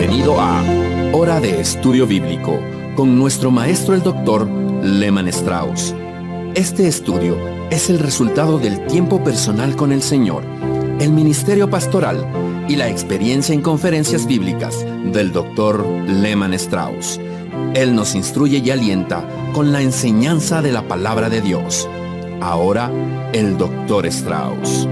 Bienvenido a Hora de Estudio Bíblico con nuestro maestro el Dr. Lehman Strauss. Este estudio es el resultado del tiempo personal con el Señor, el ministerio pastoral y la experiencia en conferencias bíblicas del Dr. Lehman Strauss. Él nos instruye y alienta con la enseñanza de la palabra de Dios. Ahora, el Dr. Strauss.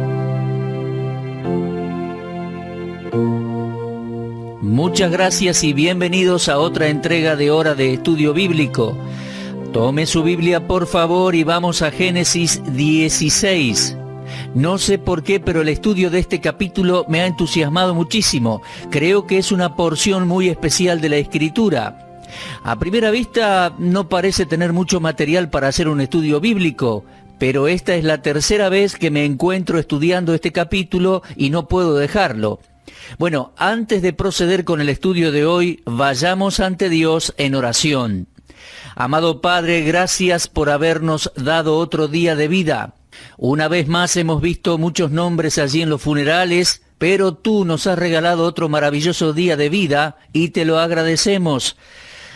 Muchas gracias y bienvenidos a otra entrega de Hora de Estudio Bíblico. Tome su Biblia, por favor, y vamos a Génesis 16. No sé por qué, pero el estudio de este capítulo me ha entusiasmado muchísimo. Creo que es una porción muy especial de la Escritura. A primera vista no parece tener mucho material para hacer un estudio bíblico, pero esta es la tercera vez que me encuentro estudiando este capítulo y no puedo dejarlo. Bueno, antes de proceder con el estudio de hoy, vayamos ante Dios en oración. Amado Padre, gracias por habernos dado otro día de vida. Una vez más hemos visto muchos nombres allí en los funerales, pero tú nos has regalado otro maravilloso día de vida y te lo agradecemos.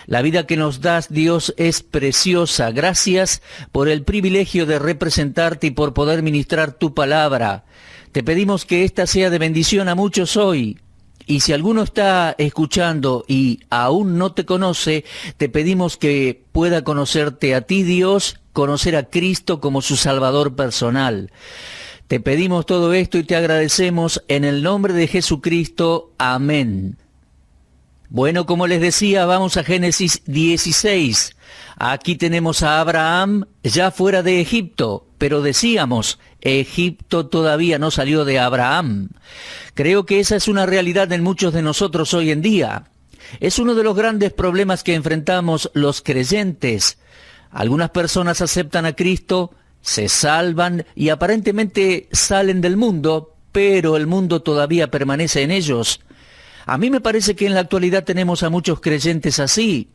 La vida que nos das, Dios, es preciosa. Gracias por el privilegio de representarte y por poder ministrar tu palabra. Te pedimos que esta sea de bendición a muchos hoy. Y si alguno está escuchando y aún no te conoce, te pedimos que pueda conocerte a ti, Dios, conocer a Cristo como su Salvador personal. Te pedimos todo esto y te agradecemos en el nombre de Jesucristo. Amén. Bueno, como les decía, vamos a Génesis 16. Aquí tenemos a Abraham ya fuera de Egipto, pero decíamos, Egipto todavía no salió de Abraham. Creo que esa es una realidad en muchos de nosotros hoy en día. Es uno de los grandes problemas que enfrentamos los creyentes. Algunas personas aceptan a Cristo, se salvan y aparentemente salen del mundo, pero el mundo todavía permanece en ellos. A mí me parece que en la actualidad tenemos a muchos creyentes así.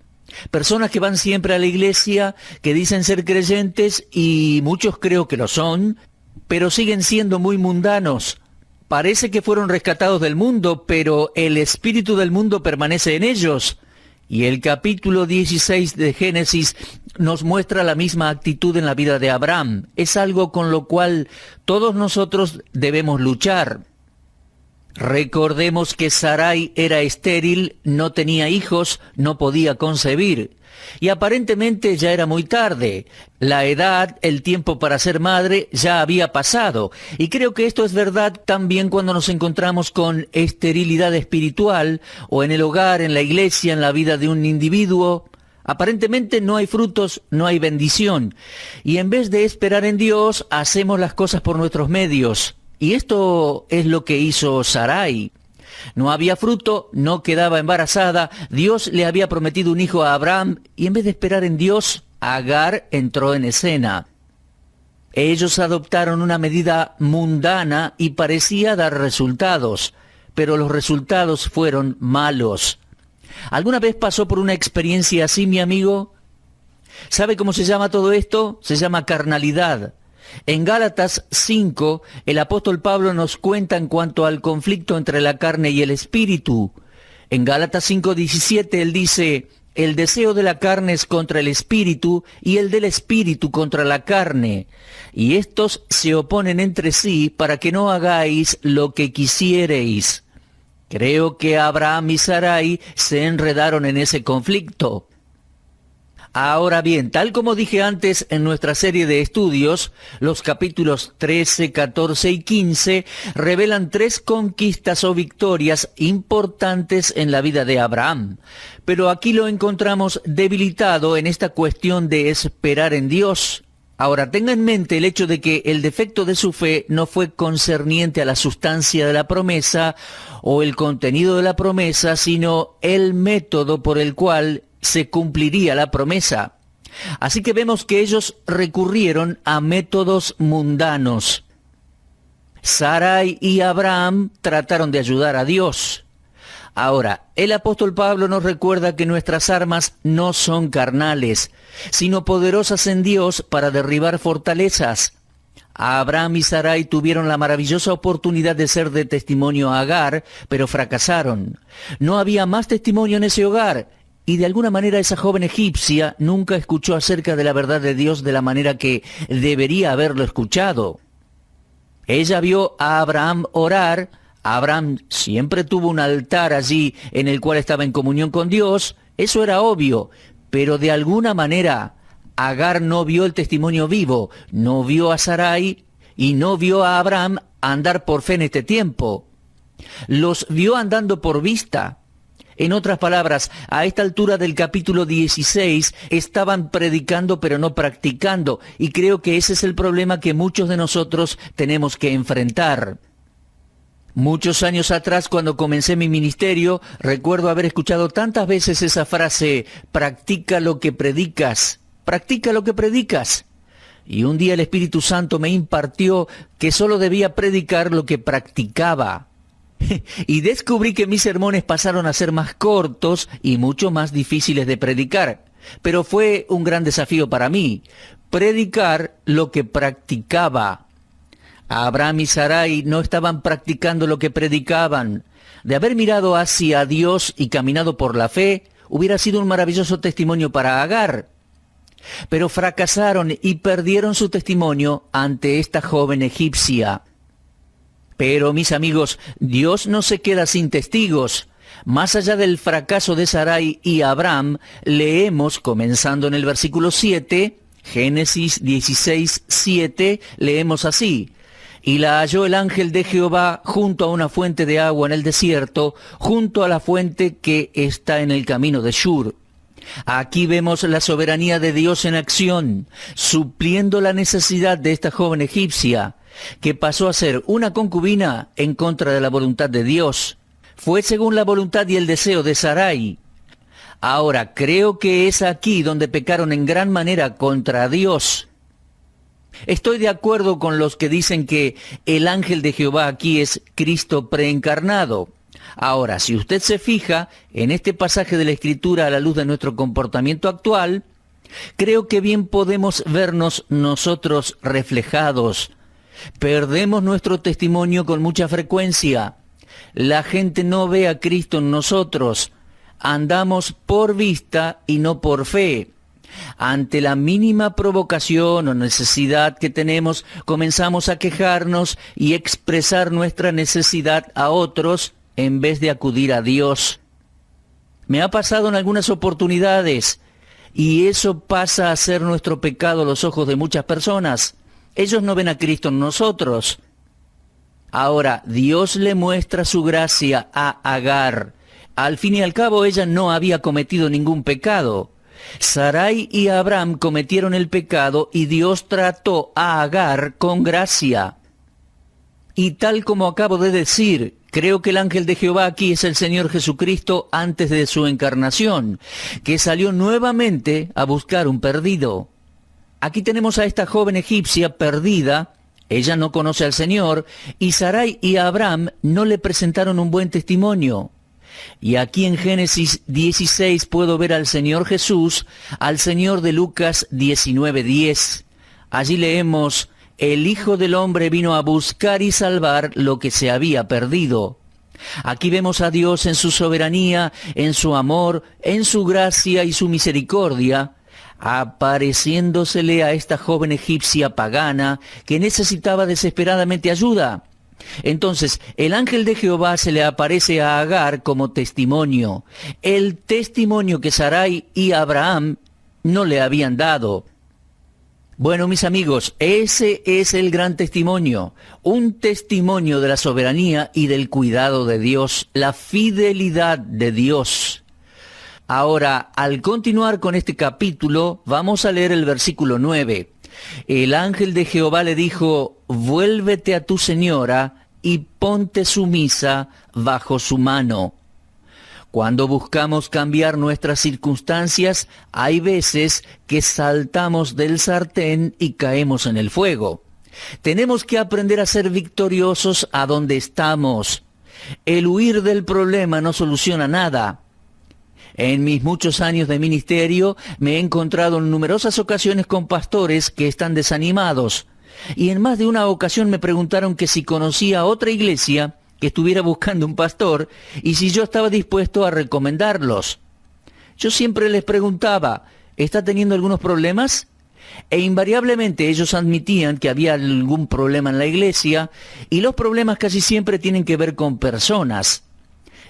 Personas que van siempre a la iglesia, que dicen ser creyentes y muchos creo que lo son, pero siguen siendo muy mundanos. Parece que fueron rescatados del mundo, pero el espíritu del mundo permanece en ellos. Y el capítulo 16 de Génesis nos muestra la misma actitud en la vida de Abraham. Es algo con lo cual todos nosotros debemos luchar. Recordemos que Sarai era estéril, no tenía hijos, no podía concebir. Y aparentemente ya era muy tarde. La edad, el tiempo para ser madre ya había pasado. Y creo que esto es verdad también cuando nos encontramos con esterilidad espiritual o en el hogar, en la iglesia, en la vida de un individuo. Aparentemente no hay frutos, no hay bendición. Y en vez de esperar en Dios, hacemos las cosas por nuestros medios. Y esto es lo que hizo Sarai. No había fruto, no quedaba embarazada, Dios le había prometido un hijo a Abraham y en vez de esperar en Dios, Agar entró en escena. Ellos adoptaron una medida mundana y parecía dar resultados, pero los resultados fueron malos. ¿Alguna vez pasó por una experiencia así, mi amigo? ¿Sabe cómo se llama todo esto? Se llama carnalidad. En Gálatas 5, el apóstol Pablo nos cuenta en cuanto al conflicto entre la carne y el espíritu. En Gálatas 5:17 él dice, el deseo de la carne es contra el espíritu y el del espíritu contra la carne. Y estos se oponen entre sí para que no hagáis lo que quisiereis. Creo que Abraham y Sarai se enredaron en ese conflicto. Ahora bien, tal como dije antes en nuestra serie de estudios, los capítulos 13, 14 y 15 revelan 3 conquistas o victorias importantes en la vida de Abraham. Pero aquí lo encontramos debilitado en esta cuestión de esperar en Dios. Ahora, tenga en mente el hecho de que el defecto de su fe no fue concerniente a la sustancia de la promesa o el contenido de la promesa, sino el método por el cual se cumpliría la promesa. Así que vemos que ellos recurrieron a métodos mundanos. Sarai y Abraham trataron de ayudar a Dios. Ahora, el apóstol Pablo nos recuerda que nuestras armas no son carnales, sino poderosas en Dios para derribar fortalezas. Abraham y Sarai tuvieron la maravillosa oportunidad de ser de testimonio a Agar, pero fracasaron. No había más testimonio en ese hogar, y de alguna manera esa joven egipcia nunca escuchó acerca de la verdad de Dios de la manera que debería haberlo escuchado. Ella vio a Abraham orar. Abraham siempre tuvo un altar allí en el cual estaba en comunión con Dios. Eso era obvio, pero de alguna manera Agar no vio el testimonio vivo, no vio a Sarai y no vio a Abraham andar por fe en este tiempo. Los vio andando por vista. En otras palabras, a esta altura del capítulo 16 estaban predicando pero no practicando, y creo que ese es el problema que muchos de nosotros tenemos que enfrentar. Muchos años atrás, cuando comencé mi ministerio, recuerdo haber escuchado tantas veces esa frase: practica lo que predicas, practica lo que predicas. Y un día el Espíritu Santo me impartió que solo debía predicar lo que practicaba. Y descubrí que mis sermones pasaron a ser más cortos y mucho más difíciles de predicar. Pero fue un gran desafío para mí, predicar lo que practicaba. Abraham y Sarai no estaban practicando lo que predicaban. De haber mirado hacia Dios y caminado por la fe, hubiera sido un maravilloso testimonio para Agar. Pero fracasaron y perdieron su testimonio ante esta joven egipcia. Pero, mis amigos, Dios no se queda sin testigos. Más allá del fracaso de Sarai y Abraham, leemos, comenzando en el versículo 7, Génesis 16, 7, leemos así: y la halló el ángel de Jehová junto a una fuente de agua en el desierto, junto a la fuente que está en el camino de Shur. Aquí vemos la soberanía de Dios en acción, supliendo la necesidad de esta joven egipcia, que pasó a ser una concubina en contra de la voluntad de Dios. Fue según la voluntad y el deseo de Sarai. Ahora, creo que es aquí donde pecaron en gran manera contra Dios. Estoy de acuerdo con los que dicen que el ángel de Jehová aquí es Cristo preencarnado. Ahora, si usted se fija en este pasaje de la Escritura a la luz de nuestro comportamiento actual, creo que bien podemos vernos nosotros reflejados. Perdemos nuestro testimonio con mucha frecuencia. La gente no ve a Cristo en nosotros. Andamos por vista y no por fe. Ante la mínima provocación o necesidad que tenemos, comenzamos a quejarnos y expresar nuestra necesidad a otros en vez de acudir a Dios. Me ha pasado en algunas oportunidades, y eso pasa a ser nuestro pecado a los ojos de muchas personas. Ellos no ven a Cristo en nosotros. Ahora, Dios le muestra su gracia a Agar. Al fin y al cabo, ella no había cometido ningún pecado. Sarai y Abraham cometieron el pecado y Dios trató a Agar con gracia. Y tal como acabo de decir, creo que el ángel de Jehová aquí es el Señor Jesucristo antes de su encarnación, que salió nuevamente a buscar un perdido. Aquí tenemos a esta joven egipcia perdida. Ella no conoce al Señor, y Sarai y Abraham no le presentaron un buen testimonio. Y aquí en Génesis 16 puedo ver al Señor Jesús, al Señor de Lucas 19:10. Allí leemos: el Hijo del Hombre vino a buscar y salvar lo que se había perdido. Aquí vemos a Dios en su soberanía, en su amor, en su gracia y su misericordia, apareciéndosele a esta joven egipcia pagana que necesitaba desesperadamente ayuda. Entonces, el ángel de Jehová se le aparece a Agar como testimonio, el testimonio que Sarai y Abraham no le habían dado. Bueno, mis amigos, ese es el gran testimonio, un testimonio de la soberanía y del cuidado de Dios, la fidelidad de Dios. Ahora, al continuar con este capítulo, vamos a leer el versículo 9. El ángel de Jehová le dijo: vuélvete a tu señora y ponte sumisa bajo su mano. Cuando buscamos cambiar nuestras circunstancias, hay veces que saltamos del sartén y caemos en el fuego. Tenemos que aprender a ser victoriosos a donde estamos. El huir del problema no soluciona nada. En mis muchos años de ministerio me he encontrado en numerosas ocasiones con pastores que están desanimados. y en más de una ocasión me preguntaron que si conocía otra iglesia que estuviera buscando un pastor y si yo estaba dispuesto a recomendarlos. Yo siempre les preguntaba, ¿está teniendo algunos problemas? E invariablemente ellos admitían que había algún problema en la iglesia, y los problemas casi siempre tienen que ver con personas.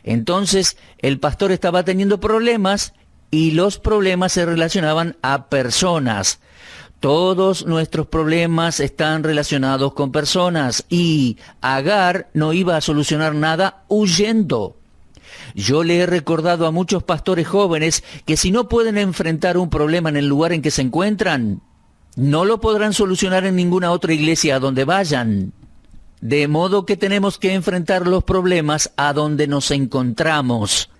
Entonces, el pastor estaba teniendo problemas y los problemas se relacionaban a personas. Todos nuestros problemas están relacionados con personas y Agar no iba a solucionar nada huyendo. Yo le he recordado a muchos pastores jóvenes que si no pueden enfrentar un problema en el lugar en que se encuentran, no lo podrán solucionar en ninguna otra iglesia a donde vayan. De modo que tenemos que enfrentar los problemas a donde nos encontramos.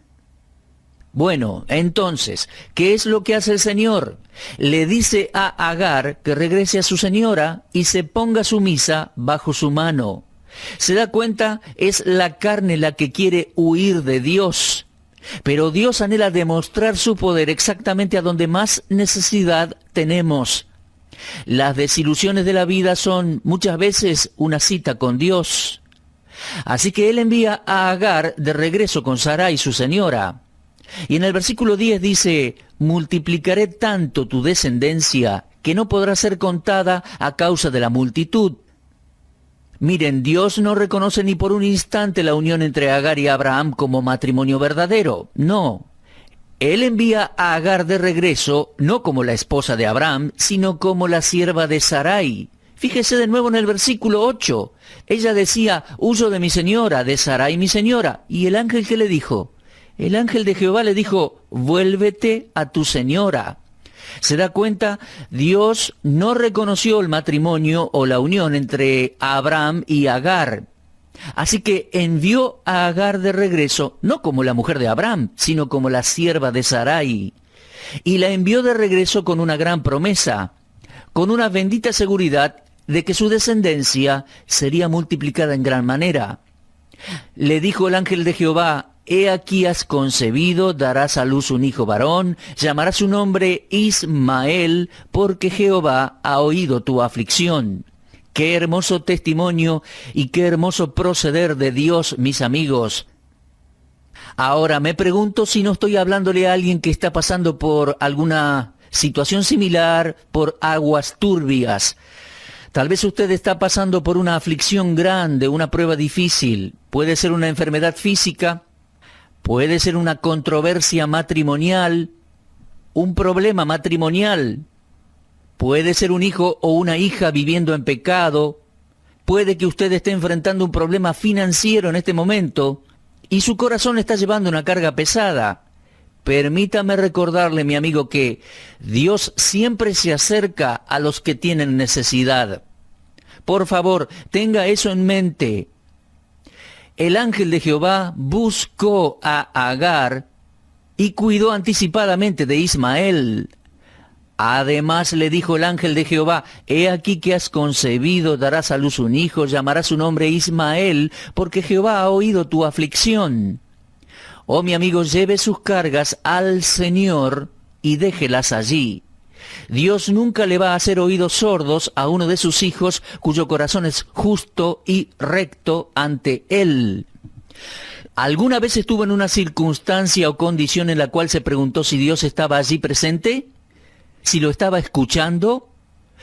Bueno, entonces, ¿qué es lo que hace el Señor? Le dice a Agar que regrese a su señora y se ponga sumisa bajo su mano. ¿Se da cuenta? Es la carne la que quiere huir de Dios. Pero Dios anhela demostrar su poder exactamente a donde más necesidad tenemos. Las desilusiones de la vida son muchas veces una cita con Dios. Así que Él envía a Agar de regreso con Sarai, su señora. Y en el versículo 10 dice, multiplicaré tanto tu descendencia que no podrá ser contada a causa de la multitud. Miren, Dios no reconoce ni por un instante la unión entre Agar y Abraham como matrimonio verdadero. No. Él envía a Agar de regreso, no como la esposa de Abraham, sino como la sierva de Sarai. Fíjese de nuevo en el versículo 8. Ella decía, huyo de mi señora, de Sarai mi señora. ¿Y el ángel qué le dijo? El ángel de Jehová le dijo, vuélvete a tu señora. ¿Se da cuenta? Dios no reconoció el matrimonio o la unión entre Abraham y Agar. Así que envió a Agar de regreso, no como la mujer de Abraham, sino como la sierva de Sarai. Y la envió de regreso con una gran promesa, con una bendita seguridad de que su descendencia sería multiplicada en gran manera. Le dijo el ángel de Jehová, he aquí has concebido, darás a luz un hijo varón, llamarás su nombre Ismael, porque Jehová ha oído tu aflicción. Qué hermoso testimonio y qué hermoso proceder de Dios, mis amigos. Ahora me pregunto si no estoy hablándole a alguien que está pasando por alguna situación similar, por aguas turbias. Tal vez usted está pasando por una aflicción grande, una prueba difícil. Puede ser una enfermedad física, puede ser una controversia matrimonial, un problema matrimonial. Puede ser un hijo o una hija viviendo en pecado. Puede que usted esté enfrentando un problema financiero en este momento y su corazón está llevando una carga pesada. Permítame recordarle, mi amigo, que Dios siempre se acerca a los que tienen necesidad. Por favor, tenga eso en mente. El ángel de Jehová buscó a Agar y cuidó anticipadamente de Ismael. Además le dijo el ángel de Jehová, he aquí que has concebido, darás a luz un hijo, llamarás su nombre Ismael, porque Jehová ha oído tu aflicción. Oh, mi amigo, lleve sus cargas al Señor y déjelas allí. Dios nunca le va a hacer oídos sordos a uno de sus hijos cuyo corazón es justo y recto ante Él. ¿Alguna vez estuvo en una circunstancia o condición en la cual se preguntó si Dios estaba allí presente? ¿Si lo estaba escuchando?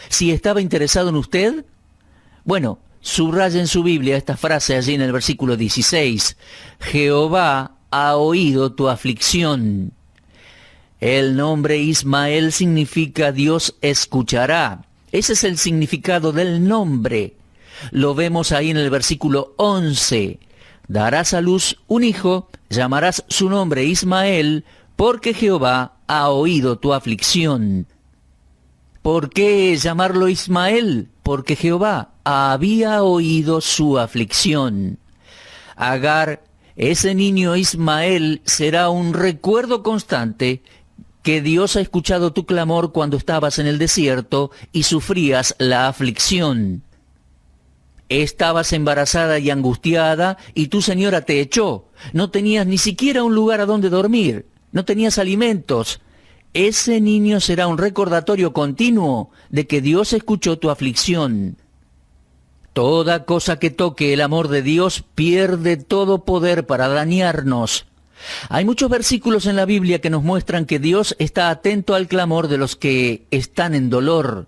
¿Si estaba interesado en usted? Bueno, subraya en su Biblia esta frase allí en el versículo 16. Jehová ha oído tu aflicción. El nombre Ismael significa Dios escuchará. Ese es el significado del nombre. Lo vemos ahí en el versículo 11. Darás a luz un hijo, llamarás su nombre Ismael, porque Jehová ha oído tu aflicción. ¿Por qué llamarlo Ismael? Porque Jehová había oído su aflicción. Agar, ese niño Ismael, será un recuerdo constante que Dios ha escuchado tu clamor cuando estabas en el desierto y sufrías la aflicción. Estabas embarazada y angustiada y tu señora te echó. No tenías ni siquiera un lugar a donde dormir. No tenías alimentos. Ese niño será un recordatorio continuo de que Dios escuchó tu aflicción. Toda cosa que toque el amor de Dios pierde todo poder para dañarnos. Hay muchos versículos en la Biblia que nos muestran que Dios está atento al clamor de los que están en dolor.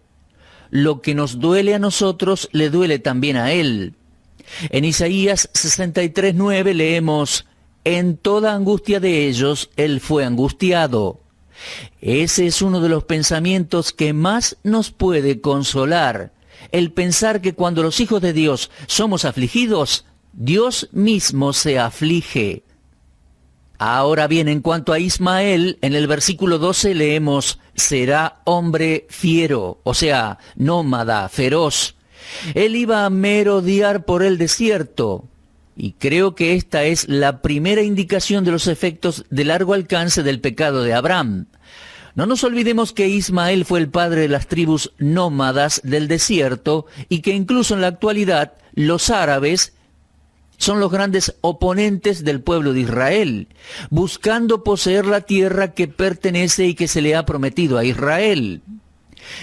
Lo que nos duele a nosotros le duele también a Él. En Isaías 63:9 leemos: en toda angustia de ellos Él fue angustiado. Ese es uno de los pensamientos que más nos puede consolar. El pensar que cuando los hijos de Dios somos afligidos, Dios mismo se aflige. Ahora bien, en cuanto a Ismael, en el versículo 12 leemos: será hombre fiero, o sea, nómada, feroz. Él iba a merodear por el desierto. Y creo que esta es la primera indicación de los efectos de largo alcance del pecado de Abraham. No nos olvidemos que Ismael fue el padre de las tribus nómadas del desierto y que incluso en la actualidad los árabes son los grandes oponentes del pueblo de Israel, buscando poseer la tierra que pertenece y que se le ha prometido a Israel.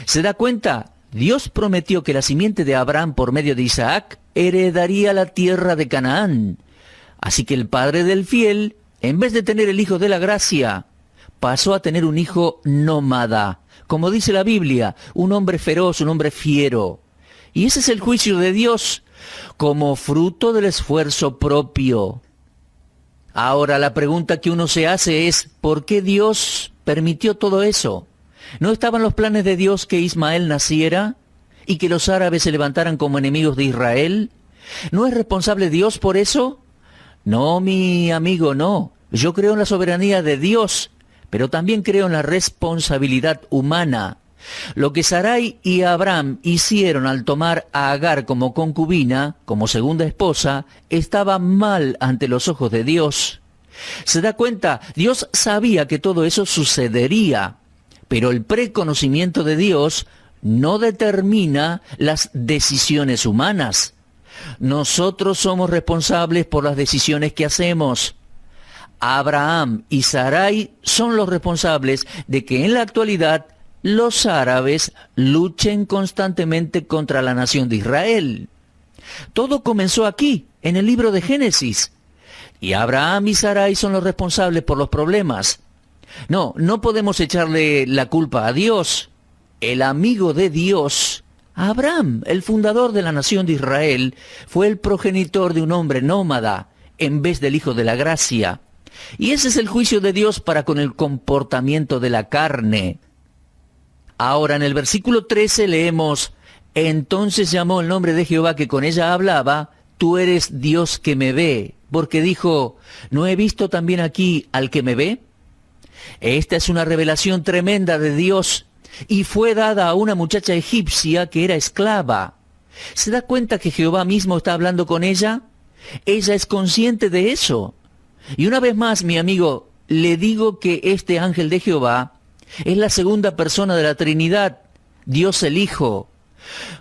¿Se da cuenta? Dios prometió que la simiente de Abraham por medio de Isaac heredaría la tierra de Canaán. Así que el padre del fiel, en vez de tener el hijo de la gracia, pasó a tener un hijo nómada, como dice la Biblia, un hombre feroz, un hombre fiero. Y ese es el juicio de Dios, como fruto del esfuerzo propio. Ahora la pregunta que uno se hace es, ¿por qué Dios permitió todo eso? ¿No estaban los planes de Dios que Ismael naciera y que los árabes se levantaran como enemigos de Israel? ¿No es responsable Dios por eso? No, mi amigo, no. Yo creo en la soberanía de Dios, pero también creo en la responsabilidad humana. Lo que Sarai y Abraham hicieron al tomar a Agar como concubina, como segunda esposa, estaba mal ante los ojos de Dios. ¿Se da cuenta? Dios sabía que todo eso sucedería, pero el preconocimiento de Dios no determina las decisiones humanas. Nosotros somos responsables por las decisiones que hacemos. Abraham y Sarai son los responsables de que en la actualidad los árabes luchen constantemente contra la nación de Israel. Todo comenzó aquí, en el libro de Génesis. Y Abraham y Sarai son los responsables por los problemas. No podemos echarle la culpa a Dios. El amigo de Dios, Abraham, el fundador de la nación de Israel, fue el progenitor de un hombre nómada en vez del hijo de la gracia. Y ese es el juicio de Dios para con el comportamiento de la carne. Ahora en el versículo 13 leemos: entonces llamó el nombre de Jehová que con ella hablaba: tú eres Dios que me ve, porque dijo: ¿no he visto también aquí al que me ve? Esta es una revelación tremenda de Dios y fue dada a una muchacha egipcia que era esclava. ¿Se da cuenta que Jehová mismo está hablando con ella? Ella es consciente de eso. Y una vez más, mi amigo, le digo que este ángel de Jehová es la segunda persona de la Trinidad, Dios el Hijo,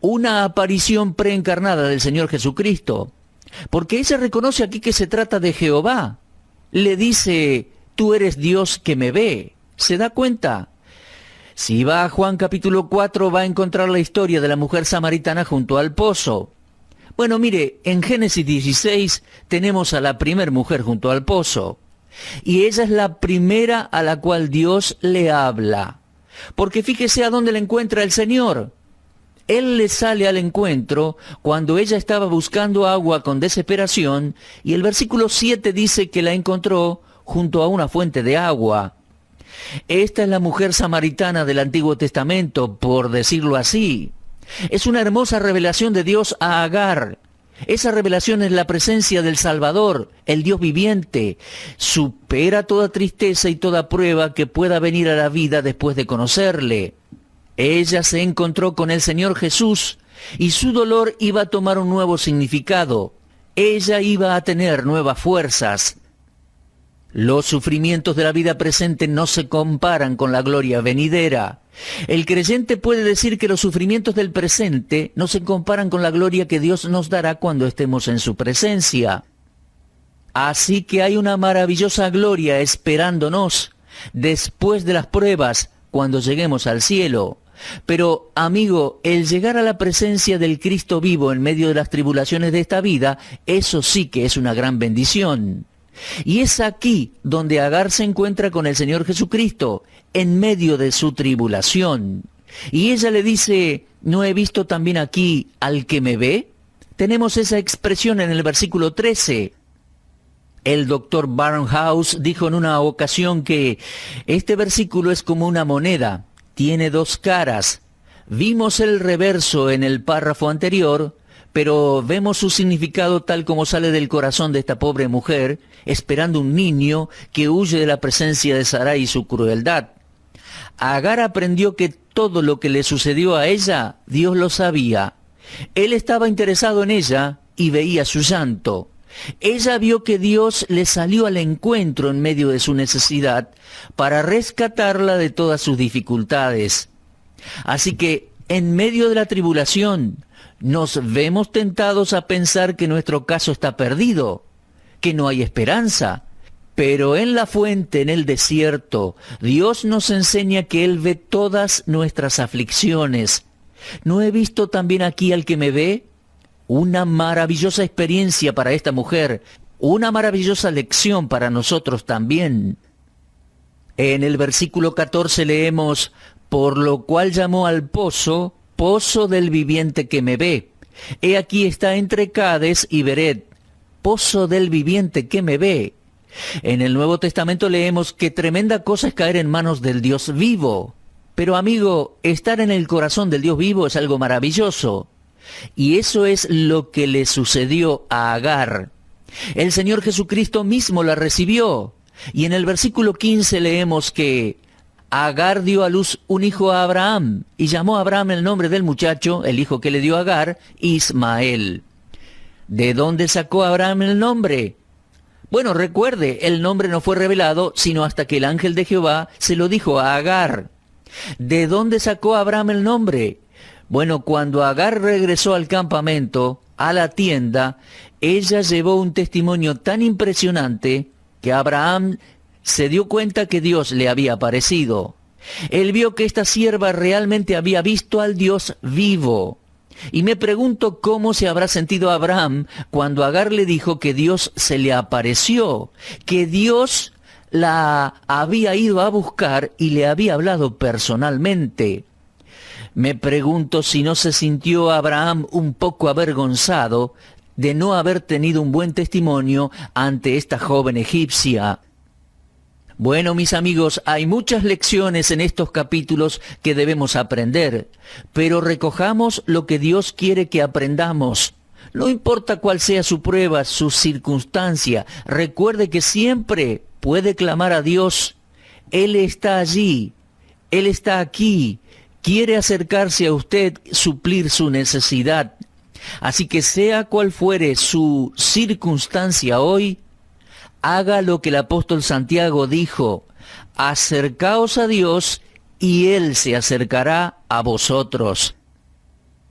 una aparición preencarnada del Señor Jesucristo, porque ella reconoce aquí que se trata de Jehová. Le dice: tú eres Dios que me ve. ¿Se da cuenta? Si va a Juan capítulo 4 va a encontrar la historia de la mujer samaritana junto al pozo. Bueno, mire, en Génesis 16 tenemos a la primer mujer junto al pozo. Y ella es la primera a la cual Dios le habla. Porque fíjese a dónde le encuentra el Señor. Él le sale al encuentro cuando ella estaba buscando agua con desesperación, y el versículo 7 dice que la encontró junto a una fuente de agua. Esta es la mujer samaritana del Antiguo Testamento, por decirlo así. Es una hermosa revelación de Dios a Agar. Esa revelación es la presencia del Salvador, el Dios viviente. Supera toda tristeza y toda prueba que pueda venir a la vida después de conocerle. Ella se encontró con el Señor Jesús y su dolor iba a tomar un nuevo significado. Ella iba a tener nuevas fuerzas. Los sufrimientos de la vida presente no se comparan con la gloria venidera. El creyente puede decir que los sufrimientos del presente no se comparan con la gloria que Dios nos dará cuando estemos en su presencia. Así que hay una maravillosa gloria esperándonos después de las pruebas cuando lleguemos al cielo. Pero, amigo, el llegar a la presencia del Cristo vivo en medio de las tribulaciones de esta vida, eso sí que es una gran bendición. Y es aquí donde Agar se encuentra con el Señor Jesucristo, en medio de su tribulación. Y ella le dice, ¿no he visto también aquí al que me ve? Tenemos esa expresión en el versículo 13. El doctor Barnhouse dijo en una ocasión que este versículo es como una moneda, tiene dos caras. Vimos el reverso en el párrafo anterior, pero vemos su significado tal como sale del corazón de esta pobre mujer, esperando un niño que huye de la presencia de Sarai y su crueldad. Agar aprendió que todo lo que le sucedió a ella, Dios lo sabía. Él estaba interesado en ella y veía su llanto. Ella vio que Dios le salió al encuentro en medio de su necesidad para rescatarla de todas sus dificultades. Así que, en medio de la tribulación, nos vemos tentados a pensar que nuestro caso está perdido, que no hay esperanza. Pero en la fuente, en el desierto, Dios nos enseña que Él ve todas nuestras aflicciones. ¿No he visto también aquí al que me ve? Una maravillosa experiencia para esta mujer, una maravillosa lección para nosotros también. En el versículo 14 leemos, por lo cual llamó al pozo, pozo del viviente que me ve. He aquí está entre Cades y Bered, pozo del viviente que me ve. En el Nuevo Testamento leemos que tremenda cosa es caer en manos del Dios vivo. Pero amigo, estar en el corazón del Dios vivo es algo maravilloso. Y eso es lo que le sucedió a Agar. El Señor Jesucristo mismo la recibió. Y en el versículo 15 leemos que Agar dio a luz un hijo a Abraham, y llamó a Abraham el nombre del muchacho, el hijo que le dio a Agar, Ismael. ¿De dónde sacó Abraham el nombre? Bueno, recuerde, el nombre no fue revelado, sino hasta que el ángel de Jehová se lo dijo a Agar. ¿De dónde sacó Abraham el nombre? Bueno, cuando Agar regresó al campamento, a la tienda, ella llevó un testimonio tan impresionante que Abraham se dio cuenta que Dios le había aparecido. Él vio que esta sierva realmente había visto al Dios vivo. Y me pregunto cómo se habrá sentido Abraham cuando Agar le dijo que Dios se le apareció, que Dios la había ido a buscar y le había hablado personalmente. Me pregunto si no se sintió Abraham un poco avergonzado de no haber tenido un buen testimonio ante esta joven egipcia. Bueno, mis amigos, hay muchas lecciones en estos capítulos que debemos aprender, pero recojamos lo que Dios quiere que aprendamos. No importa cuál sea su prueba, su circunstancia, recuerde que siempre puede clamar a Dios. Él está allí, Él está aquí, quiere acercarse a usted, suplir su necesidad. Así que sea cual fuere su circunstancia hoy, haga lo que el apóstol Santiago dijo, acercaos a Dios y Él se acercará a vosotros.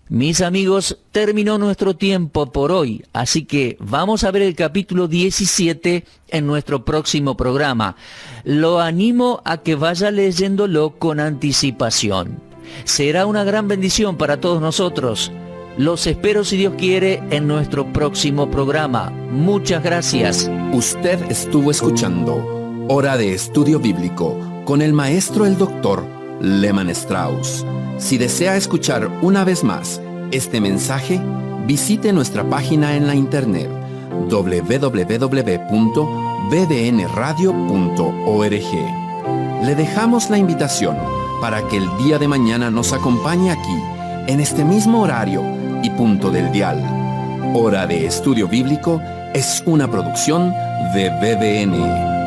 Mis amigos, terminó nuestro tiempo por hoy, así que vamos a ver el capítulo 17 en nuestro próximo programa. Lo animo a que vaya leyéndolo con anticipación. Será una gran bendición para todos nosotros. Los espero, si Dios quiere, en nuestro próximo programa. Muchas gracias. Usted estuvo escuchando Hora de Estudio Bíblico con el maestro el doctor Lehman Strauss. Si desea escuchar una vez más este mensaje, visite nuestra página en la internet www.bdnradio.org. Le dejamos la invitación para que el día de mañana nos acompañe aquí, en este mismo horario y punto del dial. Hora de Estudio Bíblico es una producción de BDN.